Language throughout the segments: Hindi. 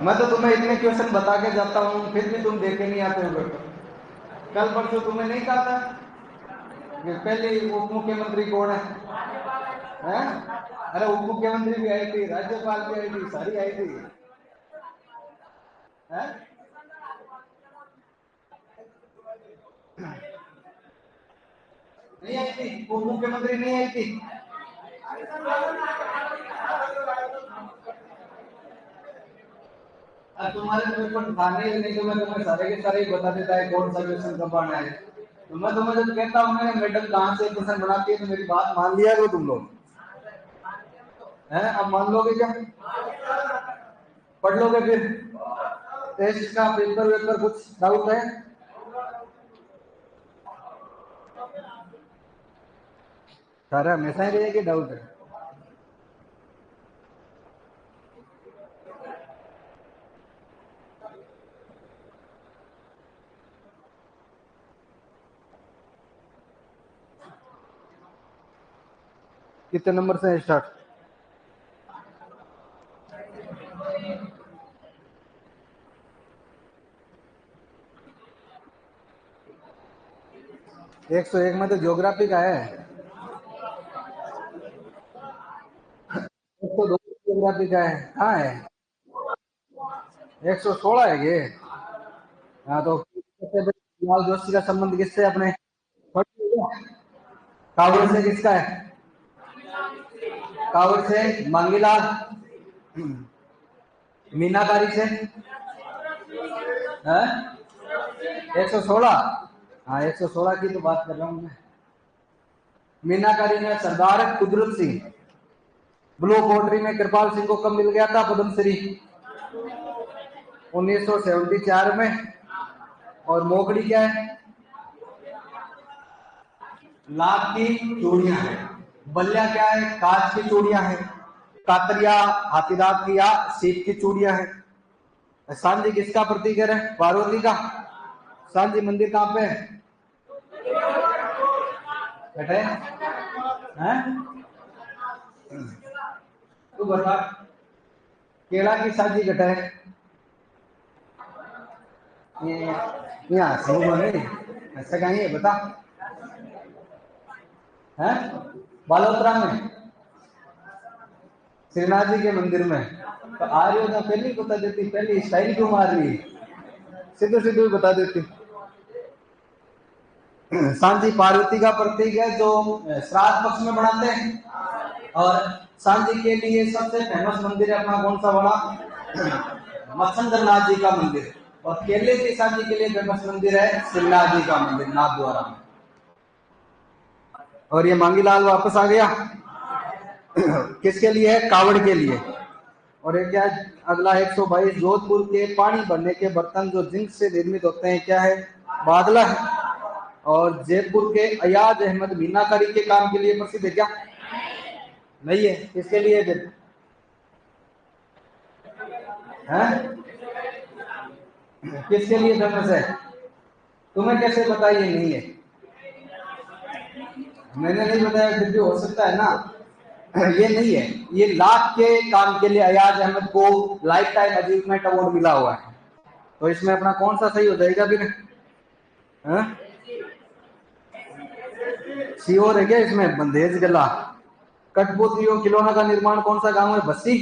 मैं तो तुम्हें इतने क्वेश्चन बता के जाता हूँ, फिर भी तुम देखे नहीं आते हो बेटा। कल परसों तुम्हें नहीं कहा था कि पहले उप मुख्यमंत्री कौन है? हैं? अरे उप मुख्यमंत्री भी आई थी, राज्यपाल भी आई थी, सारी आई थी। हैं? नहीं आई थी? उप मुख्यमंत्री नहीं आई थी? तुम्हारे पेपर खाने नहीं तो मैं तुम्हें सारे के सारे बता देता है कौन सा क्वेश्चन कब आना है। तो मैं तुम्हें जब कहता हूँ ना मैडम कहाँ से क्वेश्चन बनाती है तो मेरी बात मान लिया करो तुम लोग। हैं? अब मान लोगे क्या? पढ़ लोगे फिर? टेस्ट का पेपर वेपर कुछ डाउट है? सारा हमेशा ही रहेगी डाउट है। कितने नंबर से स्टार्ट? एक सौ एक में तो ज्योग्राफी का है। 102 ज्योग्राफी का है। कहाँ है? 116 है ये। हाँ तो लाल जोशी का संबंध किससे अपने? कावड़ से किसका है? कावड़ से मांगीलाल। मीनाकारी से? 116। हाँ 116 की तो बात कर रहा हूँ मैं। मीनाकारी में सरदार कुदरत सिंह। ब्लू पोट्री में कृपाल सिंह को कब मिल गया था पद्मश्री? 1974 में। और मोगड़ी क्या है? लाख की चूड़ियां है। बल्ला क्या है? कांच की चूड़ियां है। कातरिया हाथीदांत की या सीप की चूड़ियां है। सांझी किसका प्रतीक है? पार्वती का। सांझी मंदिर कहाँ पे है? बेटे हैं? तू बता। केला की सांझी कटा है ये यहाँ से नहीं ऐसा कहीं है बता? है बालोतरा में श्रीनाथ जी के मंदिर में। तो आ रही हो तो पहले ही बता देती, पहले स्टाइल क्यों मार रही? सीधे सीधे बता देती। सांझी पार्वती का प्रतीक है जो श्राद्ध पक्ष में बनाते हैं। और सांझी के लिए सबसे फेमस मंदिर है अपना कौन सा बड़ा? मत्स्येंद्र नाथ जी का मंदिर। और केले की सांझी के लिए फेमस मंदिर है श्रीनाथ जी का मंदिर नाथ द्वारा में। और ये मांगीलाल वापस आ गया। किसके लिए है? कावड़ के लिए। और ये क्या है? अगला 122 जोधपुर के पानी भरने के बर्तन जो जिंक से निर्मित होते हैं क्या है? बादला है। और जयपुर के अयाज अहमद मीनाकारी के काम के लिए प्रसिद्ध है क्या? नहीं है। किसके लिए फिर? किसके लिए फेमस है? तुम्हें कैसे पता ये नहीं है? मैंने नहीं बताया फिर भी हो सकता है ना। ये नहीं है। ये लाख के काम के लिए अयाज अहमद को लाइफ टाइम अचीवमेंट अवार्ड मिला हुआ है। तो इसमें अपना कौन सा सही हो जाएगा फिर? सीओर है क्या इसमें? बंदेज गला। कठपुतलियों खिलौना का निर्माण कौन सा गांव है? बस्सी।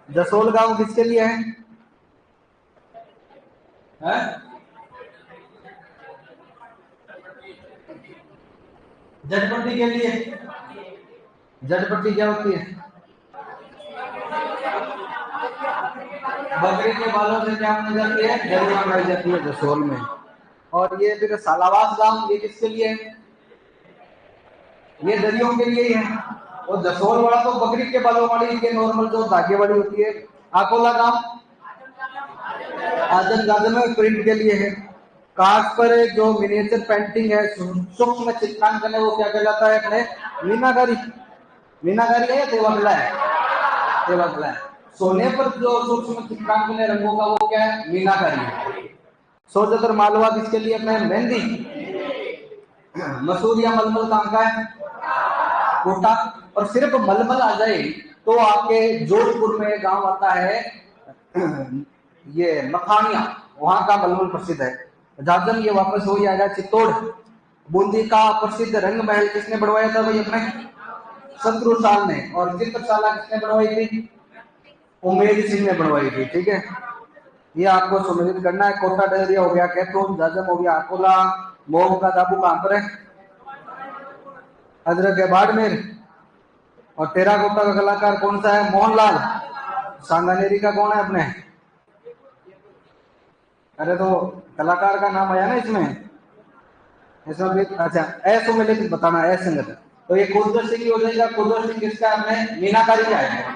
जसोल गांव किसके लिए है? जटपट्टी के लिए। जटपट्टी क्या होती है? बकरी के बालों से क्या बनाई जाती है? दरिया बनाई जाती है जसोल में। और ये फिर सालावास गांव ये किसके लिए है? ये दरियों के लिए ही है। और जसोल वाला तो बकरी के बालों वाली ये नॉर्मल जो धागे वाली होती है। आकोला गांव आजम गार्डन में प्रिंट के लिए है। कागज पर जो मिनिएचर पेंटिंग है सूक्ष्म चित्रांकन है वो क्या कहलाता है अपने? मीनाकारी। मीनाकारी है या देवागला है? देवागला है। सोने पर जो सूक्ष्म चित्रांकन है रंगों का वो क्या है? मीनाकारी है। सोजतर मालवा किसके लिए अपने? मेहंदी। मसूर या मलमल काम का है? कोटा। और सिर्फ मलमल आ जाए तो आपके जोधपुर में गांव आता है ये मखानिया वहां का मलमल प्रसिद्ध है। जाजम ये वापस हो जाएगा चित्तौड़। बूंदी का प्रसिद्ध रंग महल किसने बनवाया था भाई अपने? शत्रुसाल ने। और चित्रशाला किसने बनवाई थी? उमेद सिंह ने बनवाई थी। ठीक है, ये आपको सुनिश्चित करना है। कोटा डरिया हो गया कैथोन, जाजम हो गया अकोला, मोम का दाबू कहां पर है? अदरक है बाड़मेर। और टेराकोटा का कलाकार कौन सा है? मोहनलाल। सांगानेरी का कौन है अपने? अरे तो कलाकार का नाम आया ना इसमें भी। अच्छा ऐसो में लेकिन बताना है संगत। तो ये कुलदीप सिंह हो जाएगा। कुलदीप सिंह किसका अपने? मीनाकारी का है।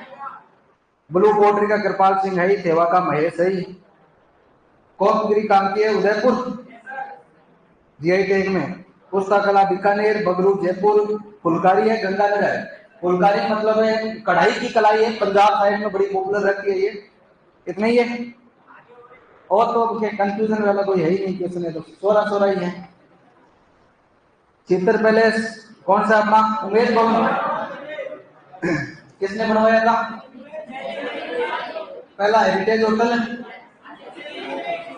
ब्लू पोट्री का कृपाल सिंह है। सेवा का महेश है। कौमगिरी काम की है उदयपुर जीआई टैग में। पुस्तक कला बीकानेर, बगरू जयपुर। फुलकारी है गंगानगर। फुलकारी मतलब है कढ़ाई की कलाई है, पंजाब साइड में बड़ी पॉपुलर रहती है ये। इतना ही है। और तो कंफ्यूजन वाला कोई है ही नहीं कि उसने तो सोरा सोरा ही है। चित्र पैलेस कौन सा अपना? उमेश भवन। किसने बनवाया था? पहला हेरिटेज होटल।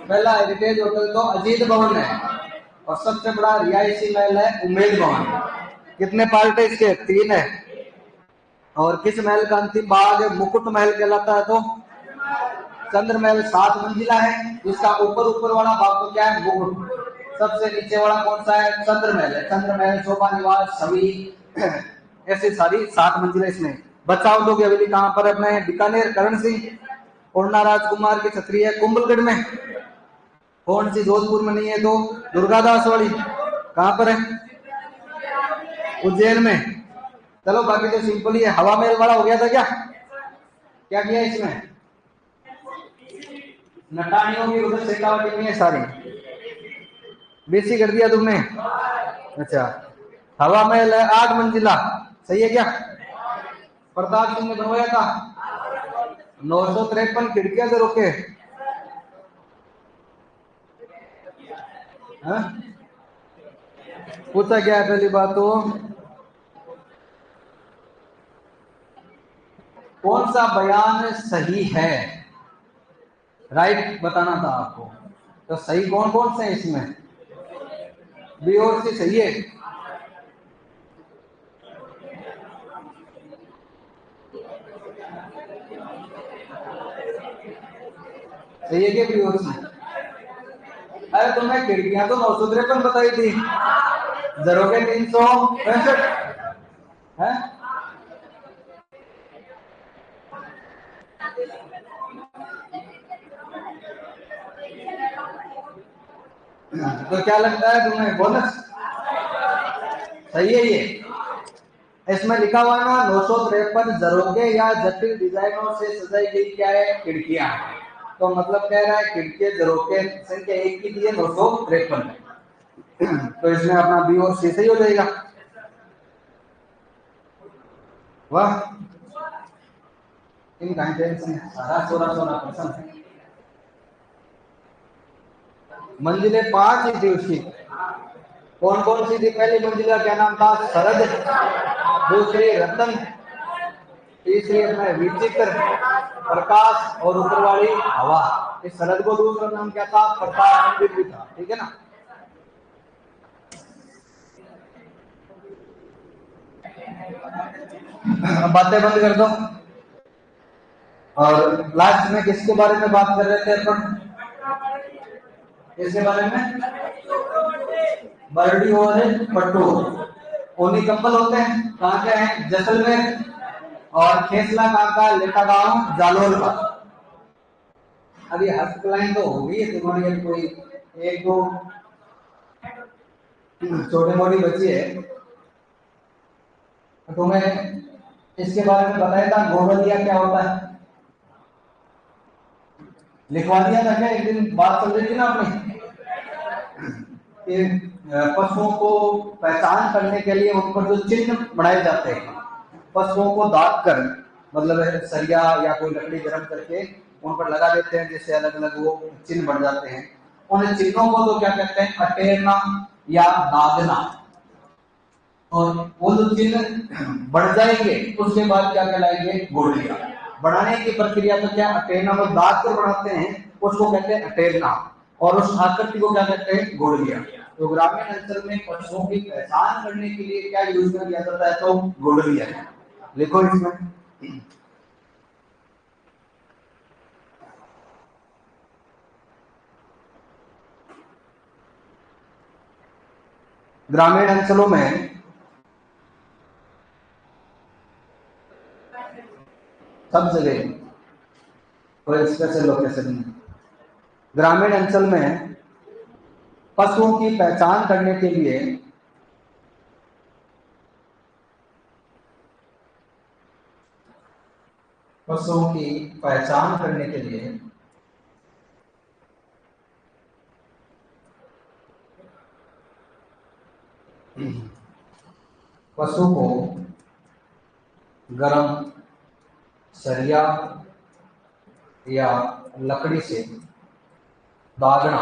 पहला हेरिटेज होटल तो अजीत भवन है। और सबसे बड़ा रिहायशी महल है उमेद भवन। कितने पार्ट है इसके? 3 है। और किस महल का अंतिम भाग मुकुट महल कहलाता है? तो चंद्र महल 7 मंजिला है। इसका ऊपर वाला भाग तो क्या है? मुकुट। सबसे नीचे वाला कौन सा है? चंद्र महल है। चंद्र महल, शोभा निवास, छवि, ऐसे सारी 7 मंजिला इसमें। बचाव तो की हवेली कहां पर है अपने? बीकानेर। करण सिंह उड़ना राजकुमार की छतरी है कुंभलगढ़ में। कौन सी? जोधपुर में नहीं है तो दुर्गादास वाली कहां पर है? उज्जैन में। चलो बाकी तो सिंपल ही है। हवा महल वाला हो गया था क्या? क्या किया इसमें? नटानियों की उधर शेखावटी में है सारी। बेसी कर दिया तुमने। अच्छा हवा महल है 8 मंजिला। सही है क्या? प्रताप सिंह ने बनवाया था। 953 खिड़कियां से रोके। पूछा क्या है पहली बात तो? कौन सा बयान सही है? राइट बताना था आपको। तो सही कौन कौन से है इसमें? बी और सी सही है। सही है क्या बी और सी? अरे तुमने खिड़कियां तो 953 बताई थी, जरोगे 365 है। तो क्या लगता है तुम्हें? बोनस सही है ये। इसमें लिखा हुआ ना 953 जरोगे या जटिल डिजाइनों से सजाई गई क्या है? खिड़कियां। तो मतलब कह रहा है खिड़की जरोगे संख्या 1 की दी है 953। तो इसमें अपना बी और सी सही हो जाएगा। वाह इनका टेंशन सारा 16% है। मंजिलें 5 ही थी उसकी। कौन कौन सी थी? पहली मंजिला क्या नाम था? शरद। दूसरी रतन। तीसरी अपना विचित्र, प्रकाश। और ऊपर वाली हवा। इस शरद को दूसरा नाम क्या था? प्रकाश मंदिर भी था। ठीक है ना? बातें बंद कर दो। और लास्ट में किसके बारे में बात कर रहे थे अपन? किसके बारे में? बर्डी और पट्टू। ऊनी कंबल होते हैं। कहाँ के हैं? जैसलमेर। और खेसला कहाँ का? लेटा गांव जालोर का। अभी हस्त लाइन तो होगी है तुम्हारी। अब कोई 1-2 छोटी मोटी बची है। तो मैं इसके बारे में बताया था। गोबलिया क्या होता है? लिखवा दिया था क्या? एक दिन बात चल रही थी ना अपनी कि पशुओं को पहचान करने के लिए उन पर जो चिन्ह बनाए जाते हैं, पशुओं को दाग कर, मतलब सरिया या कोई लकड़ी गर्म करके उन पर लगा देते हैं, जिससे अलग अलग वो चिन्ह बन जाते हैं। उन चिन्हों को तो क्या कहते हैं? अटेरना या दागना। और वो जो चिन्ह बढ़ जाएंगे उसके बाद क्या कहलाएंगे? गोलियां। बनाने की प्रक्रिया तो क्या अटेरना में दाग कर बनाते हैं, उसको कहते हैं अटेरना, और उस आकृति को क्या कहते हैं, गोड़लिया। तो ग्रामीण अंचल में पशुओं की पहचान करने के लिए क्या यूज किया जाता है, तो गोड़लिया। लिखो इसमें, ग्रामीण अंचलों में सब जगह कोई स्पेशल लोकेशन नहीं। ग्रामीण अंचल में पशुओं की पहचान करने के लिए पशुओं की पहचान करने के लिए पशु को गरम सरिया या लकड़ी से दागना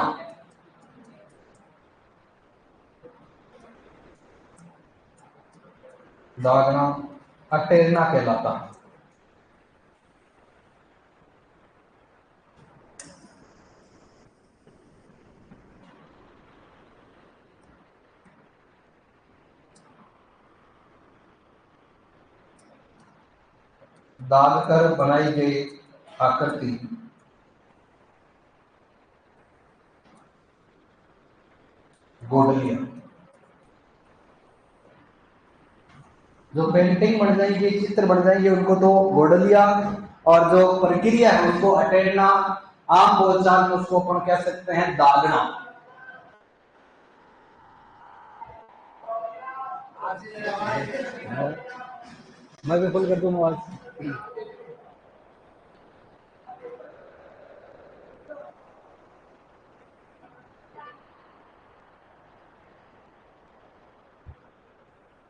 दागना अटेरना कहलाता है। दाग कर बनाई गई आकृति गोडलिया। जो पेंटिंग बन जाएंगे, चित्र बन जाएंगे, उनको तो गोडलिया, और जो प्रक्रिया है उसको अटेरना, आम बोलचाल में उसको अपन कह सकते हैं दागना। मैं भी फुल कर दूं आवाज।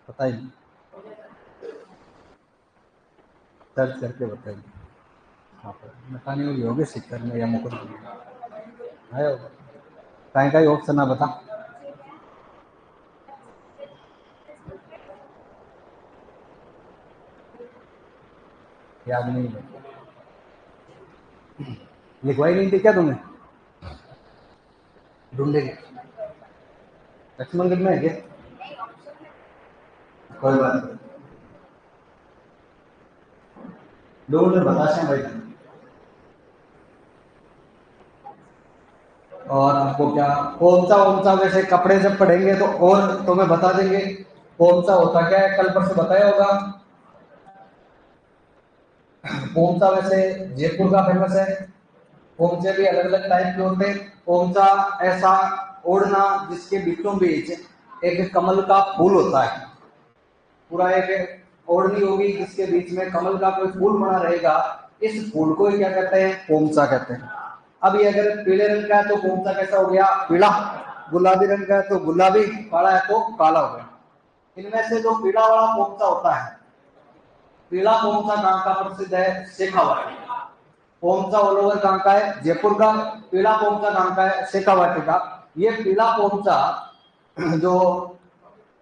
बताइए, सर्च करके बताइए। हाँ, मकानी हुई होगी सिक्कर में या मुकुट में है, कहीं का ऑप्शन ना बता, याद नहीं है। लिखवाई नहीं थी क्या तुमने, ढूंढेगे लक्ष्मणगढ़ में है क्या, कोई बात नहीं, ढूंढ बताते हैं भाई। और आपको क्या पोमचा ओमचा वैसे कपड़े जब पढ़ेंगे तो और तुम्हें बता देंगे पोमचा होता क्या है, कल परसों बताया होगा। पोमचा वैसे जयपुर का फेमस है। पोमचे भी अलग अलग टाइप के होते हैं। पोमचा ऐसा ओढ़ना जिसके बीचों बीच एक कमल का फूल होता है, पूरा एक ओढ़नी होगी जिसके बीच में कमल का कोई फूल बना रहेगा, इस फूल को क्या कहते हैं, पोमचा कहते हैं। अब ये अगर पीले रंग का है तो पोमचा कैसा हो गया, पीला। गुलाबी रंग का है तो गुलाबी, काला है तो काला हो गया। इनमें से जो पीला वाला पोमचा होता है, पीला पोमचा कहाँ का प्रसिद्ध है, शेखावाटी। पोमचा ऑल ओवर कहाँ का है, जयपुर का। पीला पोमचा कहाँ का है, शेखावाटी का। ये पीला पोमचा जो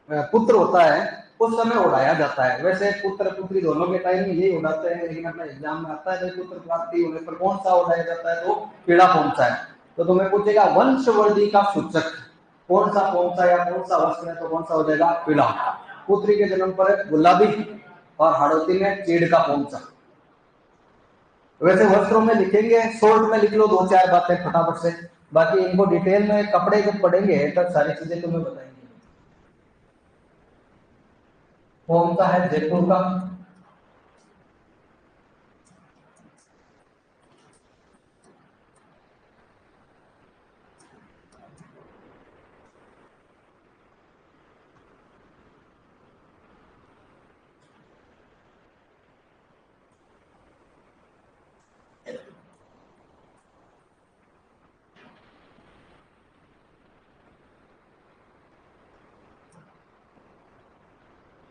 पुत्र होता है उस समय उड़ाया जाता है। वैसे पुत्र पुत्री दोनों के टाइम में यही उड़ाते हैं, लेकिन अपना एग्जाम में आता है पुत्र प्राप्ति होने पर कौन सा उड़ाया जाता है, तो पीला पोमचा है। तो तुम्हें पूछेगा वंशवर्धी का सूचक कौन सा पोमचा या कौन सा वस्त्र है, तो कौन सा हो जाएगा, पीला। पुत्री के जन्म पर गुलाबी, और हाड़ौती में चीड़ का पोमचा। वैसे वस्त्रों में लिखेंगे, शॉर्ट में लिख लो दो चार बातें फटाफट से, बाकी इनको डिटेल में कपड़े जब पढ़ेंगे तब सारी चीजें तुम्हें बताएंगे। कौन सा है, जयपुर का।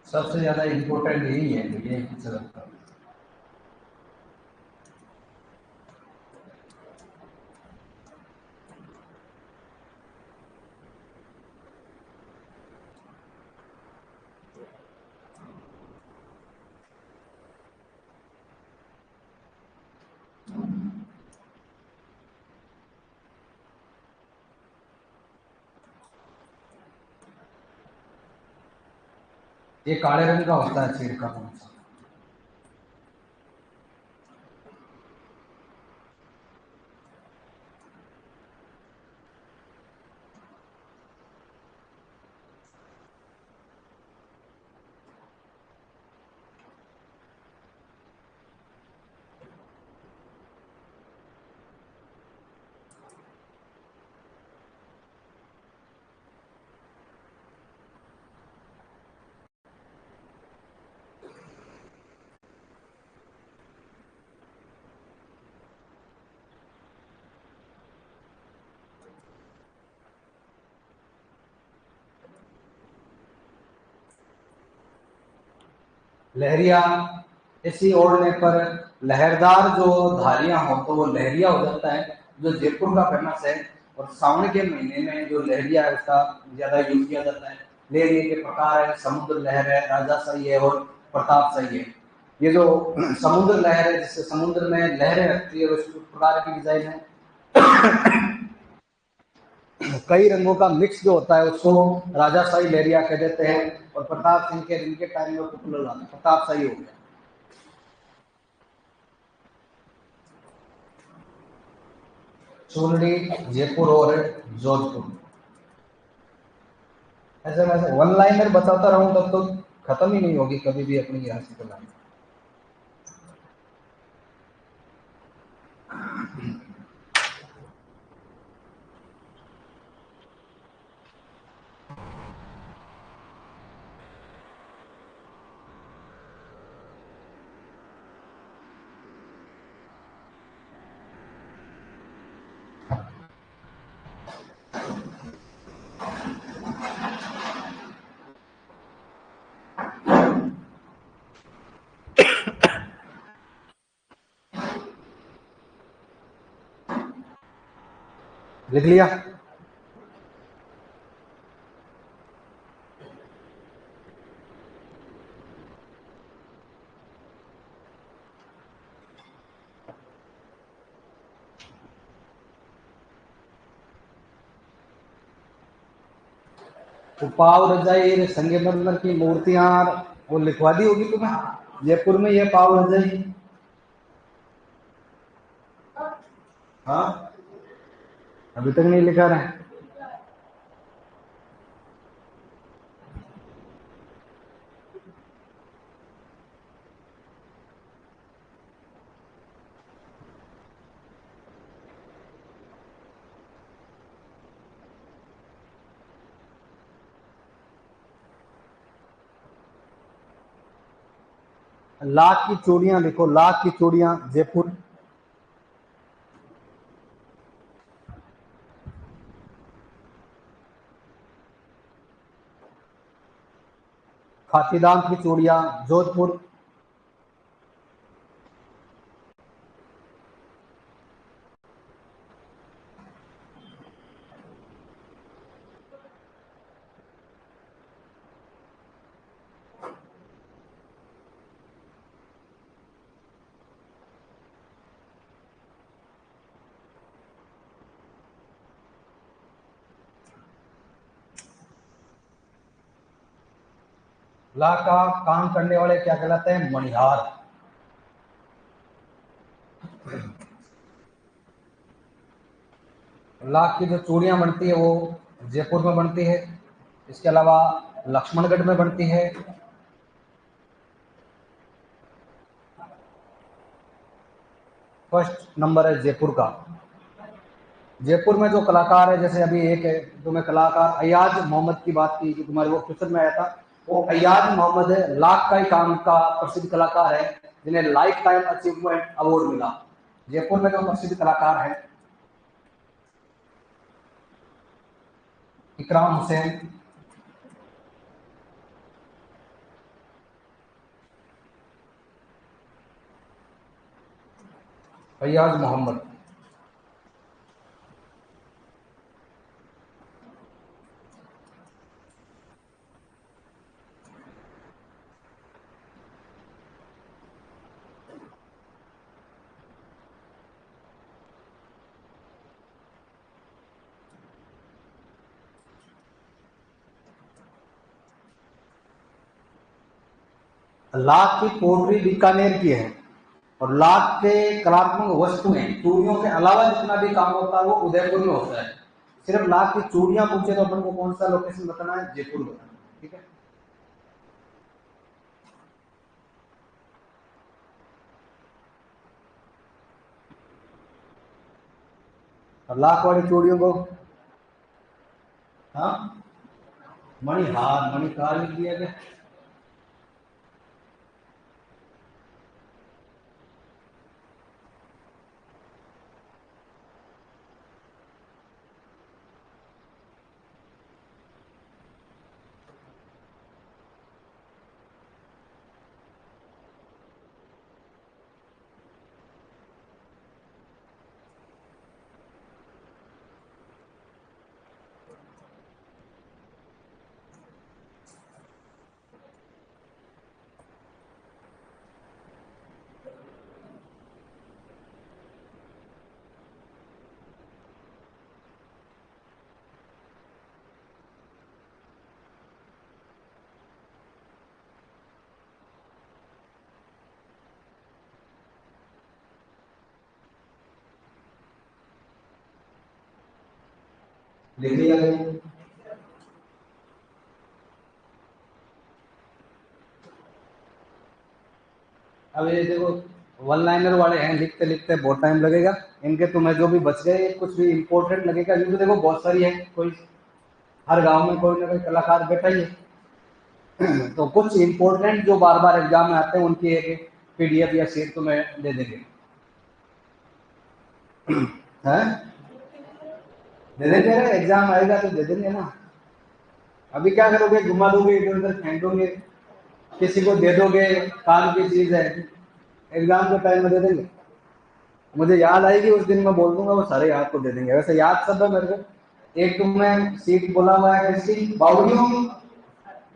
सबसे ज्यादा इंपॉर्टेंट यही है, ये चलता। ये काले रंग का होता है छिड़का कौन सा? लहरिया, इसी ओढ़ने पर लहरदार जो धारियां हो तो वो लहरिया हो जाता है, जो जयपुर का फेमस है। और सावन के महीने में जो लहरिया है उसका ज्यादा यूज किया जाता है। लहरिया के प्रकार है, समुद्र लहर है, राजाशाही है और प्रतापशाही है। ये जो समुद्र लहर है, जिससे समुद्र में लहरें लगती है, उस प्रकार की डिजाइन है। कई रंगों का मिक्स जो होता है उसको राजाशाही लहरिया कह देते हैं। और प्रताप सिंह के जिनके टाइम में पॉपुलर प्रतापशाही हो गया। चूरड़ी, जयपुर और जोधपुर। ऐसे वैसे वन लाइनर बताता रहूं तब तो खत्म ही नहीं होगी कभी भी अपनी यहाँ से लाइन। लिख लिया। उपाव रजाई संगमरमर की मूर्तियां वो लिखवा दी होगी तुम्हें। जयपुर में ये पाव रजाई। हाँ, अभी तक नहीं लिखा रहे। लाख की चूड़ियां लिखो, लाख की चूड़ियां जयपुर। खातीदाम की चूड़ियां जोधपुर। ला का काम करने वाले क्या कहलाते हैं? मणिहार। लाख की जो चूड़ियां बनती है वो जयपुर में बनती है। इसके अलावा लक्ष्मणगढ़ में बनती है। फर्स्ट नंबर है जयपुर का। जयपुर में जो कलाकार है, जैसे अभी एक है जो मैं कलाकार अयाज मोहम्मद की बात की, जो तुम्हारे वो क्वेश्चन में आया था, वो अयाज मोहम्मद है, लाख का ही काम का प्रसिद्ध कलाकार है, जिन्हें लाइफ टाइम अचीवमेंट अवार्ड मिला। जयपुर में जो प्रसिद्ध कलाकार है इकराम हुसैन, अयाज मोहम्मद। लाख की पोटरी बीकानेर की है और लाख के कलात्मक वस्तुएं चूड़ियों के अलावा जितना भी काम होता है वो उदयपुर में होता है। सिर्फ लाख की चूड़ियां पूछे तो अपन को कौन सा लोकेशन बताना है? जयपुर बताना है। ठीक है, और लाख वाली चूड़ियों को हाँ मणिहार मणिहार लिख दिया गया। लिख लिया गया। अब ये देखो वन लाइनर वाले हैं, लिखते लिखते बहुत टाइम लगेगा। इनके तुम्हें जो भी बच गए कुछ भी इंपॉर्टेंट लगेगा, क्योंकि देखो बहुत सारी है, कोई हर गांव में कोई ना कोई कलाकार बैठा ही है। तो कुछ इंपॉर्टेंट जो बार बार एग्जाम में आते हैं उनकी एक पीडीएफ या शीट तुम्हें दे देंगे। हैं दे देंगे, एग्जाम आएगा तो दे देंगे ना। अभी क्या करोगे, घुमा दोगे इधर उधर फेंक दोगे, किसी को दे दोगे, काम की चीज है, एग्जाम के टाइम में दे देंगे। मुझे याद आएगी उस दिन मैं बोल दूंगा, वो सारे याद को दे देंगे। वैसे याद सब है मेरे को। एक तुम्हें सीट बोला हुआ है किसकी, बावड़ियों,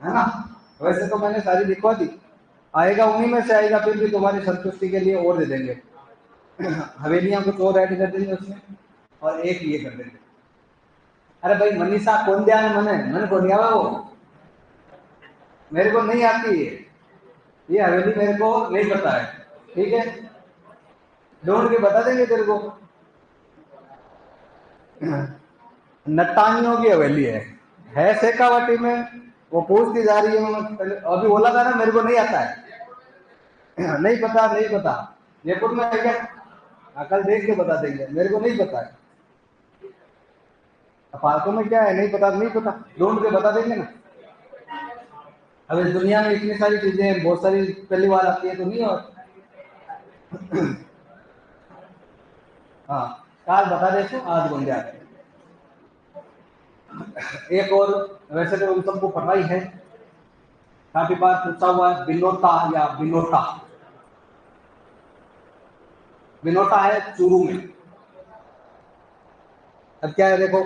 है ना। वैसे तो मैंने सारी लिखवा दी, आएगा उन्हीं में से आएगा, फिर भी तुम्हारी संतुष्टि के लिए और दे देंगे। हवेलियां कुछ और ऐड कर देंगे उसमें, और एक ये कर देंगे। अरे भाई मनीषा कौन दिया मैंने को नहीं आवा वो, मेरे को नहीं आती है ये हवेली, मेरे को नहीं पता है। ठीक है, ढूंढ के बता देंगे तेरे को। नट्टानियों की हवेली है शेखावाटी में। वो पूछती जा रही है, अभी बोला था ना मेरे को नहीं आता है। नहीं पता नहीं पता, जयपुर में है क्या? कल देख के बता देंगे, मेरे को नहीं पता है। फालतू में क्या है, नहीं पता नहीं पता, ढूंढ के बता देंगे ना। अब इस दुनिया में इतनी सारी चीजें बहुत सारी पहली बार आती है तो नहीं। और हाँ काल बता देते, आज बन जाते। एक और, वैसे तो उन सबको पता ही है, काफी बार पूछा हुआ है, बिनोटा या बिनोटा। बिनोटा है चूरू में। अब क्या है देखो,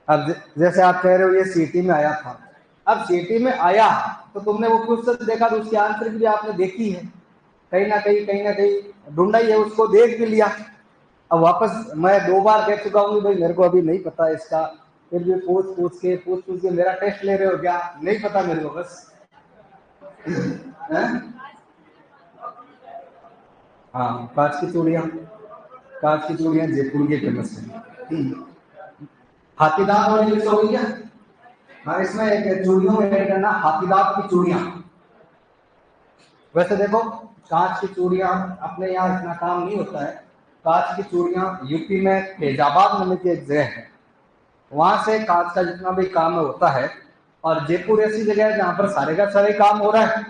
अब जैसे आप कह रहे हो ये सिटी में आया था, अब सिटी में आया तो तुमने वो क्वेश्चन देखा तो उसकी आंसर भी आपने देखी है, कहीं ना कहीं ढूंढा ही है, उसको देख भी लिया। अब वापस मैं 2 बार कह चुका हूँ भाई मेरे को अभी नहीं पता इसका, फिर भी पूछ के मेरा टेस्ट ले रहे हो क्या? नहीं पता मेरे को बस। हाँ कांच की चूड़ियां जयपुर की फेमस है। हाथीदांत वाली मिक्स हो गई क्या? हाँ इसमें एक चूड़ियों में ऐड करना हाथीदांत की चूड़ियां। वैसे देखो कांच की चूड़ियां अपने यहाँ इतना काम नहीं होता है। कांच की चूड़ियां यूपी में फैजाबाद नाम की एक जगह है, वहां से कांच का जितना भी काम होता है। और जयपुर ऐसी जगह है जहां पर सारे का सारे काम हो रहा है,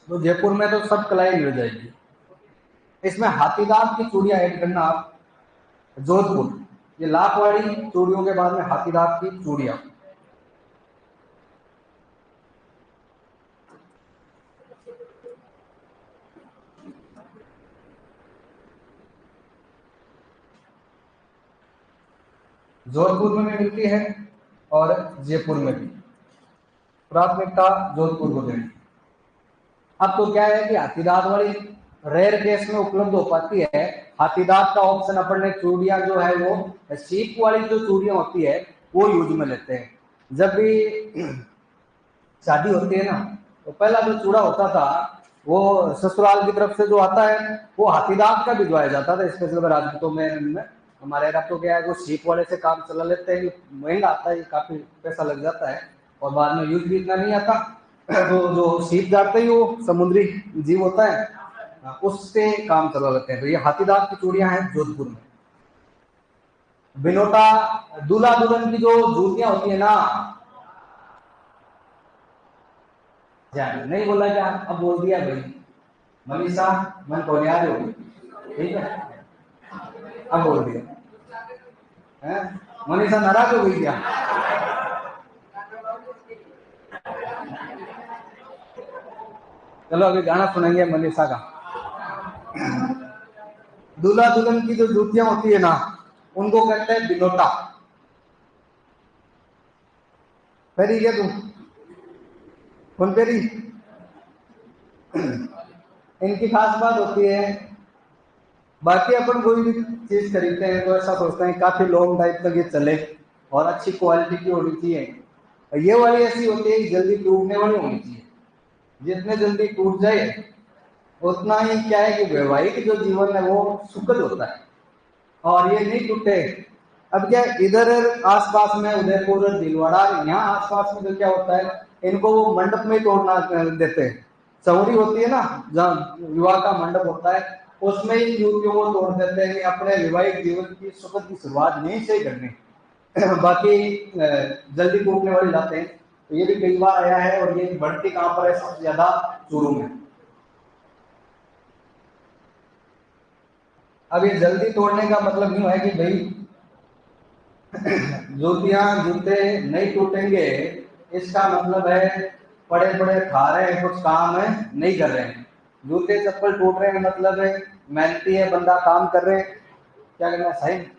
तो जयपुर में तो सब कलाई मिल जाएगी। इसमें हाथीदांत की चूड़ियां ऐड करना आप, जोधपुर, ये लाख वाली चूड़ियों के बाद में हाथीदांत की चूड़ियां। जोधपुर में भी मिलती है और जयपुर में भी। प्राथमिकता जोधपुर को देनी। अब तो क्या है कि हाथीदांत वाली रेयर केस में उपलब्ध हो पाती है। हाथीदांत का ऑप्शन अपन ने चूड़ियां जो है वो सीप वाली जो चूड़ियां होती है वो यूज में लेते हैं। जब भी शादी होती है ना, तो पहला जो चूड़ा होता था वो ससुराल की तरफ से जो आता है वो हाथीदांत का भिजवाया जाता था स्पेशल राजपूतों में। हमारे यहाँ तो क्या है वो सीप वाले से काम चला लेते हैं, महंगा आता है, काफी पैसा लग जाता है और बाद में यूज भी इतना नहीं आता। तो जो सीप जाते ही वो समुद्री जीव होता है, उससे काम चला लेते हैं। तो ये हाथीदांत की चूड़ियां हैं जोधपुर में। बिनोटा दूल्हा दुल्हन की जो जूतियां होती है ना, ध्यान नहीं बोला क्या, अब बोल दिया भाई। मनीषा मन को याद होगी, ठीक है, अब बोल दिया है। मनीषा नाराज हो गई क्या? चलो अभी गाना सुनेंगे मनीषा का। दूल्हा दुल्हन की जो जूतियां होती है ना, उनको कहते हैं बिनोटा। पहली क्या तुम कौन पेरी? इनकी खास बात होती है, बाकी अपन कोई भी चीज खरीदते हैं तो ऐसा सोचते हैं काफी लॉन्ग टाइम तक ये चले और अच्छी क्वालिटी की होनी चाहिए। ये वाली ऐसी होती है जल्दी टूटने वाली होनी चाहिए। जितने जल्दी टूट जाए उतना ही क्या है कि वैवाहिक जो जीवन है वो सुखद होता है और ये नहीं टूटे। अब क्या इधर आसपास में उदयपुर भीलवाड़ा यहाँ आसपास में जो क्या होता है, इनको वो मंडप में तोड़ना देते हैं। सौरी होती है ना जहाँ विवाह का मंडप होता है, उसमें ही युवतियों को तोड़ देते हैं अपने वैवाहिक जीवन की सुखद की शुरुआत नहीं से करनी। बाकी जल्दी टूटने वाली जाते हैं। तो ये भी कई बार आया है और ये बढ़ती कहां पर है, सबसे ज्यादा चूरू में। अब ये जल्दी तोड़ने का मतलब नहीं है कि भाई जूतियां जूते नहीं टूटेंगे, इसका मतलब है पड़े पड़े खा रहे हैं, कुछ काम है नहीं कर रहे हैं। जूते चप्पल टूट रहे हैं मतलब है मेहनती है बंदा, काम कर रहे हैं। क्या करना है साइन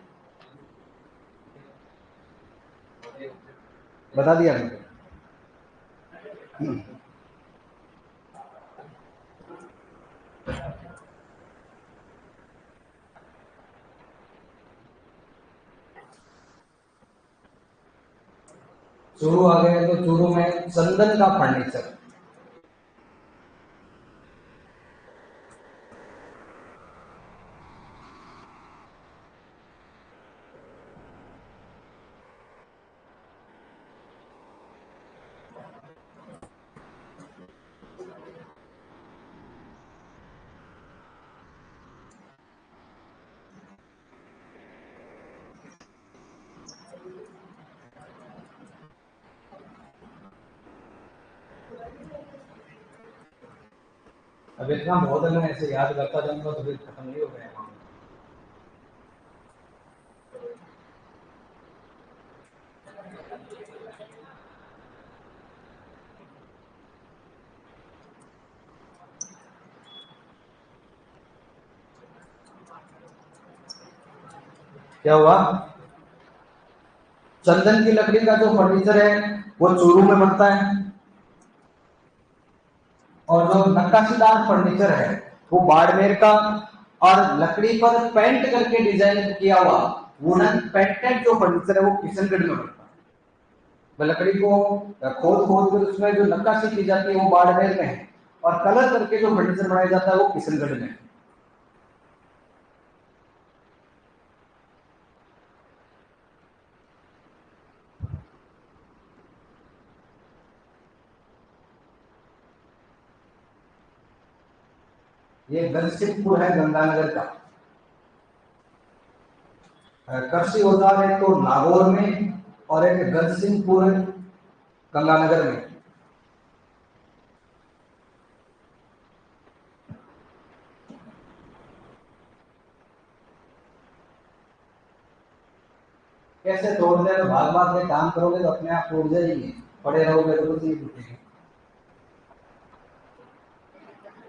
बता दिया मैंने। चूरू आ गए तो चूरू में चंदन का फर्नीचर। अब इतना बहुत है, मैं ऐसे याद करता जाऊंगा तो फिर खत्म नहीं हो गया। क्या हुआ? चंदन की लकड़ी का जो फर्नीचर है वो चूरू में बनता है और जो नक्काशीदार फर्नीचर है वो बाड़मेर का। और लकड़ी पर पेंट करके डिजाइन किया हुआ वुडन पेंटेड जो फर्नीचर है वो किशनगढ़ में बनता है। लकड़ी को खोद खोद कर उसमें जो नक्काशी की जाती है वो बाड़मेर में है और कलर करके जो फर्नीचर बनाया जाता है वो किशनगढ़ में है। ये गजसिंहपुर है गंगानगर का। कृषि औजार है तो नागौर में और एक गजसिंहपुर गंगानगर में। कैसे तोड़ दे? भाग भाग के काम करोगे तो अपने आप टूट जाएगी, पड़े रहोगे तो कुछ नहीं टूटेगी।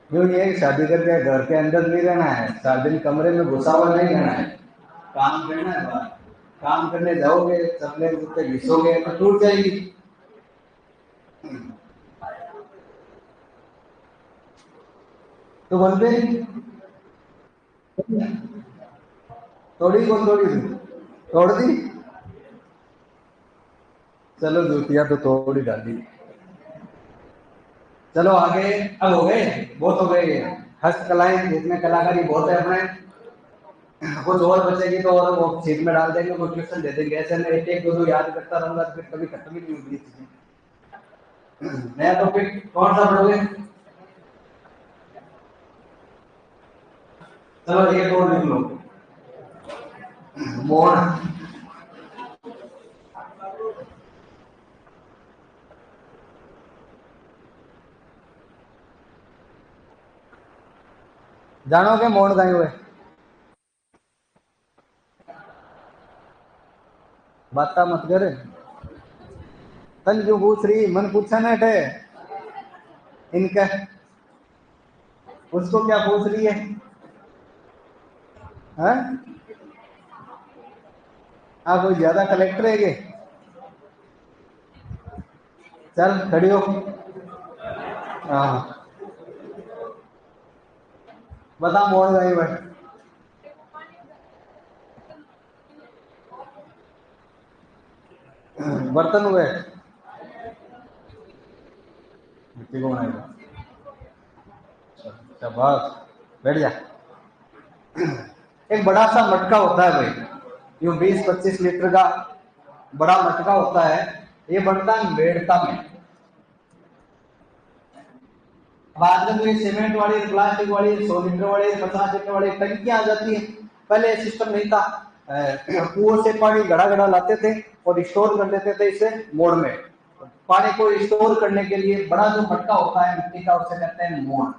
क्यों? ये शादी करके घर के अंदर नहीं रहना है, 4 दिन कमरे में घुसा हुआ नहीं रहना है, काम करना है बाहर। काम करने जाओगे चपले जूते घिसोगे तो टूट जाएगी। तो बोलते थोड़ी कौन तोड़ी थी? तोड़ दी। चलो जूतियां तो तोड़ ही डाली। चलो आगे। अब हो गए, बहुत हो गए। हस्तकलाएं जिसमें कलाकारी बहुत है अपने, कुछ और बचेगी तो और वो सीट में डाल देंगे, कोई ट्यूशन दे देंगे। ऐसे में एक एक दो दो याद करता रहूंगा तो फिर कभी खत्म ही नहीं होगी चीजें। नया टॉपिक कौन सा पढ़ोगे? चलो एक और लिख लो, मोर। जानोगे मोड़ गए हुए? बात मत कर। तन क्यों पूछ रही? मन पूछा ना टे इनका, उसको क्या पूछ रही है? हाँ? आप कोई ज्यादा कलेक्टर है के? चल खड़ी हो। हाँ बता मोड़ गई हुए। बर्तन हुए, मिट्टी को बनाएगा। शाबाश, बैठ जा। एक बड़ा सा मटका होता है भाई, यूं 20-25 लीटर का बड़ा मटका होता है। ये बनता है मेड़ता में। बाद में तो ये सीमेंट वाली, प्लास्टिक वाली, 100 लीटर वाली, 50 लीटर वाली टंकियां आ जाती है। पहले ये सिस्टम नहीं था। कुओं से पानी घड़ा घड़ा लाते थे और स्टोर कर लेते थे इसे मोड़ में। पानी को स्टोर करने के लिए बड़ा जो मटका होता है मिट्टी का, उसे कहते हैं मोड़।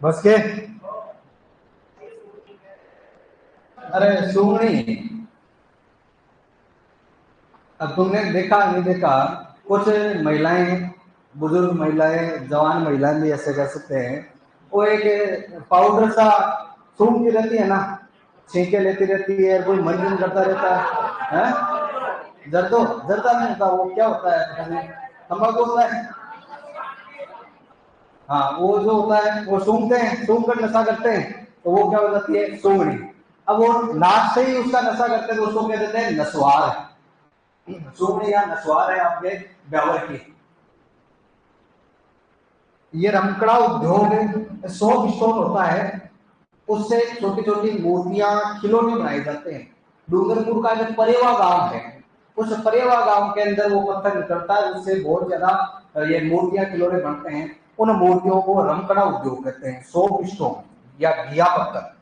बस के। अरे सुगनी, अब तुमने देखा नहीं देखा, कुछ महिलाएं, बुजुर्ग महिलाएं, जवान महिलाएं भी ऐसे कह सकते हैं, वो एक पाउडर सा सूंघती रहती है ना, छींके लेती रहती है, कोई मंजन करता रहता है। जर्दो, जर्दा नहीं होता, वो क्या होता है पता नहीं, तंबाकू होता है। हाँ वो जो होता है वो सूंघते हैं, सूंघ कर नशा करते हैं, तो वो क्या हो जाती है? सूंघनी। अब वो नाक से ही उसका नशा करते हैं तो उसको कह देते हैं नस्वार। सूंघनी या नस्वार है आपके ब्यावर की। ये रमकड़ा उद्योग सोप स्टोन होता है, उससे छोटी छोटी मूर्तियां, खिलौने बनाए जाते हैं। डूंगरपुर का जो परेवा गांव है, उस परेवा गांव के अंदर वो पत्थर निकलता है, उससे बहुत ज्यादा ये मूर्तियां, खिलौने बनते हैं। उन मूर्तियों को रमकड़ा उद्योग कहते हैं, सोप स्टोन या घिया पत्थर।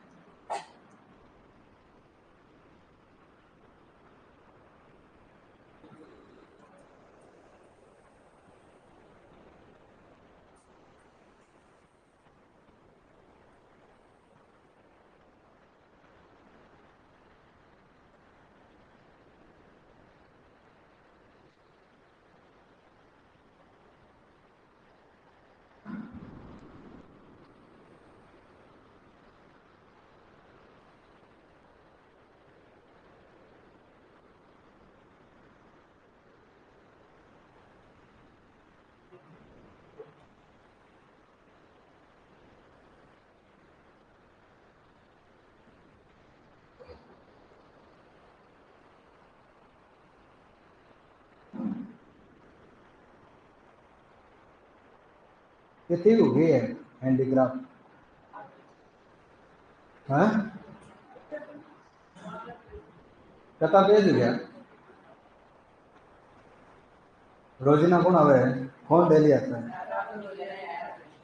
ये ठीक हो गई है हैंडीक्राफ्ट। हाँ कथा भेज गया रोजिना कौन आवे कौन डेली आता है?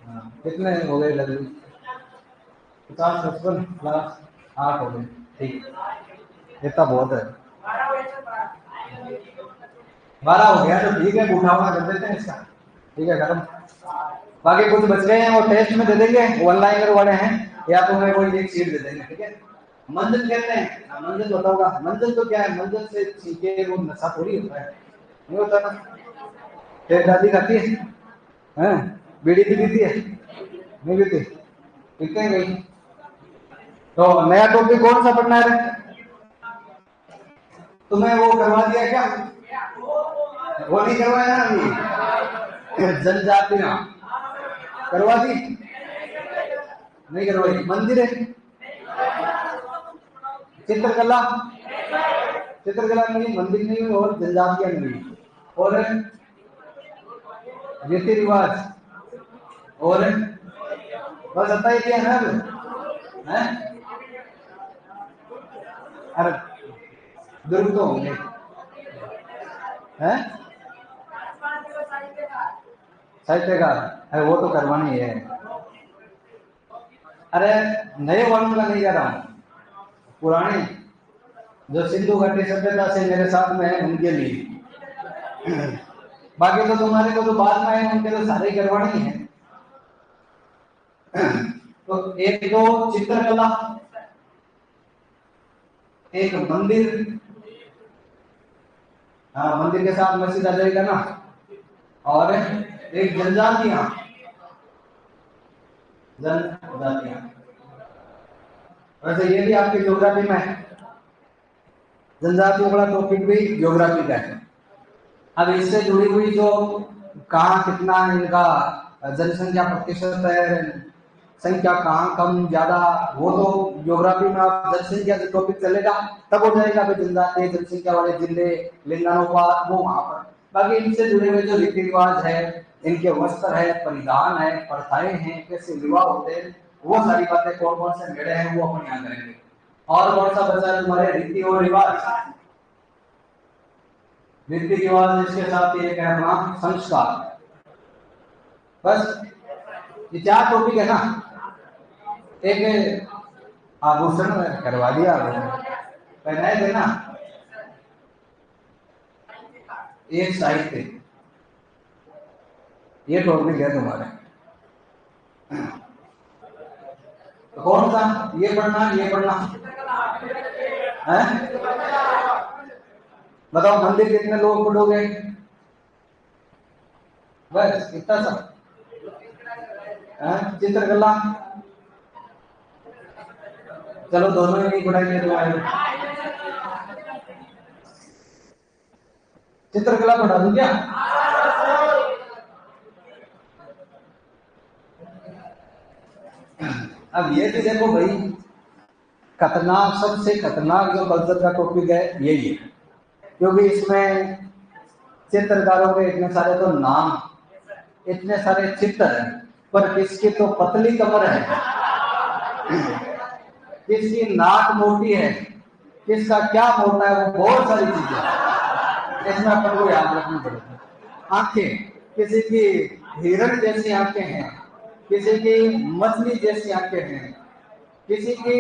हाँ, कितने हो गए लगभग 50-55 प्लस 8 हो गए। ठीक इतना बहुत है। 12 हो गया तो ठीक है उठावना कर देते हैं इसका। ठीक है खत्म। बाकी कुछ बच गए हैं वो टेस्ट में दे देंगे वन लाइनर वाले हैं या तो हमें कोई एक सीट दे देंगे। ठीक है मंजिल कहते हैं मंजिल बताऊंगा मंजिल तो क्या है मंजिल से सीखे वो नशा थोड़ी होता है नहीं होता ना। फिर दादी खाती है हैं बीड़ी भी पीती है नहीं पीती पीते हैं कहीं। तो नया टॉपिक कौन सा पढ़ना है तुम्हें वो करवा दिया क्या वो नहीं करवाया ना अभी जनजातियां करवा दी नहीं करवाई मंदिर है चित्रकला चित्रकला नहीं मंदिर नहीं और जनजातियां नहीं और रीति रिवाज और बस आता ही क्या है हैं अरे दुर्ग तो होंगे हैं साहित्यकार अरे वो तो करवानी है। अरे नए वर्णों का नहीं कह रहा हूँ पुराने जो सिंधु घाटी सभ्यता से मेरे साथ में है उनके लिए। बाकी तो तुम्हारे को तो बाद में है उनके तो सारे करवाने ही है। तो एक तो चित्रकला एक मंदिर हाँ मंदिर के साथ मस्जिद आ जाएगा ना और एक जनजातियां वैसे ये भी आपके ज्योग्राफी में है जनजातियों का टॉपिक भी ज्योग्राफी का है। अब इससे जुड़ी हुई जो कहाँ कितना इनका जनसंख्या प्रतिशत है संख्या कहाँ कम ज्यादा वो तो ज्योग्राफी में आप जनसंख्या से टॉपिक चलेगा तब हो जाएगा जनजातीय जनसंख्या वाले जिले लिंगानुपात वो वहां पर। बाकी इनसे जुड़े हुए जो रीति रिवाज है इनके वस्त्र है परिधान है प्रथाएं हैं कैसे विवाह होते हैं वो सारी बातें कौन कौन से मेले हैं वो अपन यहाँ करेंगे। और कौन सा बचा है तुम्हारे रीति और रिवाज रीति रिवाज इसके साथ ये कहना संस्कार बस ये 4 टॉपिक है ना। एक आभूषण करवा दिया पहनाए थे ना एक साहित्य ये टॉपिक है तुम्हारे तो कौन सा ये पढ़ना है बताओ मंदिर कितने लोग पढ़ोगे बस इतना सब चित्रकला चलो दोनों ही नहीं पढ़ाएंगे तुम्हारे चित्रकला पढ़ा दूं क्या अब ये भी देखो भाई खतरनाक सबसे खतरनाक जो कल्चर का टॉपिक है यही है क्योंकि इसमें चित्रकारों के इतने सारे तो नाम इतने सारे चित्र हैं पर किसकी तो पतली कमर है किसकी नाक मोटी है किसका क्या मोटा है वो बहुत सारी चीजें इसमें अपन को याद रखनी पड़ेगी। आंखें किसी की हिरण जैसी आंखें हैं किसी की मछली जैसी आंखें हैं किसी की